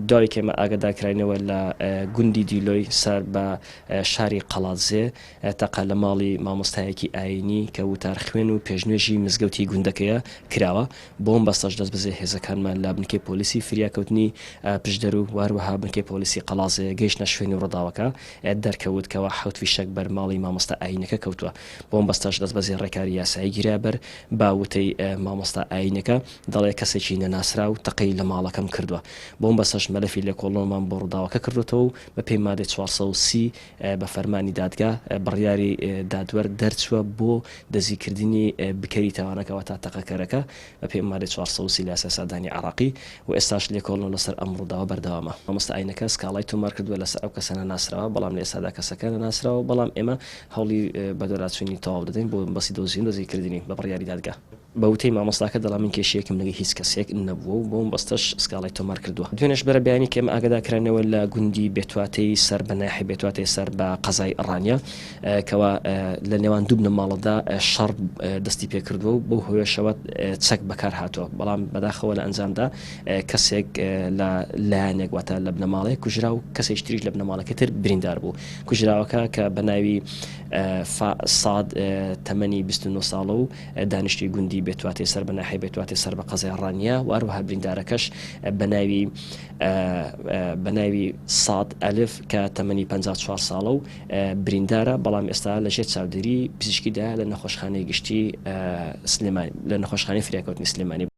دوای کێمە ئاگادارکراینەوە لە گوندی دیلۆی سەر بە شاری قەڵاتزێ تەقا لە ماڵی مامۆستایەکی ئاینی کە وتار خوێن و پێشنوێژی مزگەوتی گوندەکەیە کراوە بۆم بەستەش دەست بزێ هێزەکانمان لا بنکەی پۆلیسی فریاکەوتنی پشدەر و واروەها بنکەی پۆلیسی قەڵازێ گەیشتە شوێنی ڕۆداوەکە دەرکەوت کەەوە حوت فیشەک بەر ماڵی مامۆستا ئاینەکە کەوتووە بۆم بەستەش دەست بەزێ ڕێکاری یاسایی گیرابەر باوتەی مامۆستا ئاینەکە دەڵێ کەسێکی نەناسرا و تەقەی لە ماڵەکەم کردووە بۆم بەسەش مەلەفی لە کۆڵۆمان بۆ ڕووداوەکە کردوێتەوە بە پێی مادەی 430 بە فەرمانی دادگا بڕیاری دادوەر دەرچووە بۆ دەزیکردنی بکەری تاوانەکەەوە تا تەقەکەرەکە بە پێی مادەی 430 لە سەسادانی عراقی و ئێستاش لێ کۆڵۆ لەسەر ئەم ڕووداوە بەردەوامە مامۆستا ئاینەکە سکاڵای تۆمار کردووە لەسەر ئەو کەسە نەناسراوە بەڵام لە ئێستادا کەسەکە نەناسراوە بەڵام ئێمە هەوڵی بەدۆراتچوونی تەواو دەدەین بۆ بەسی دۆزیکردنی بە بڕیاری دادگا بەوتەی مامۆستاکە دەڵام من کێشەیەکم لەگەی هیچ کەسێک نەبووە و بۆم بەستەش سکاڵای تۆمار کردووە دوێنێش بەرە بیانی کێم ئاگاداکرانەوە لە گوندی بێتواتەی سەر بەناحی بێتواتەی سەر بە قەزای ئەڕانیا کەوا لە نێوان دوو بنە ماڵەدا شەڕ دەستی پێ کردووە و بۆ هۆیشەوە چەک بەکار هاتووە بەڵام بەداخەوە لە ئەنجامدا کەسێک لە لایەنێک واتە لە بنەماڵەیە کوژرا و کەسێک تریش لە بنەماڵەکە تر بریندار بوو کوژراوەکە کە بە ناوی ساد تەمەنی 29 ساڵە و دانیشتی گوندی بێتواتێ سەر بەناحی بێتواتێ سەر بە قەزای ڕانیا واروها بریندارەکەش بە ناوی ساد ئەلف کە تەمەنی 54 ساڵە و بریندارە بەڵام ئێستا لەژێر چاودێری پزیشکیدا لە نەخۆشخانەی گشتی سلێمانی لە نەخۆشخانەی فریاکەوتنی سلێمانی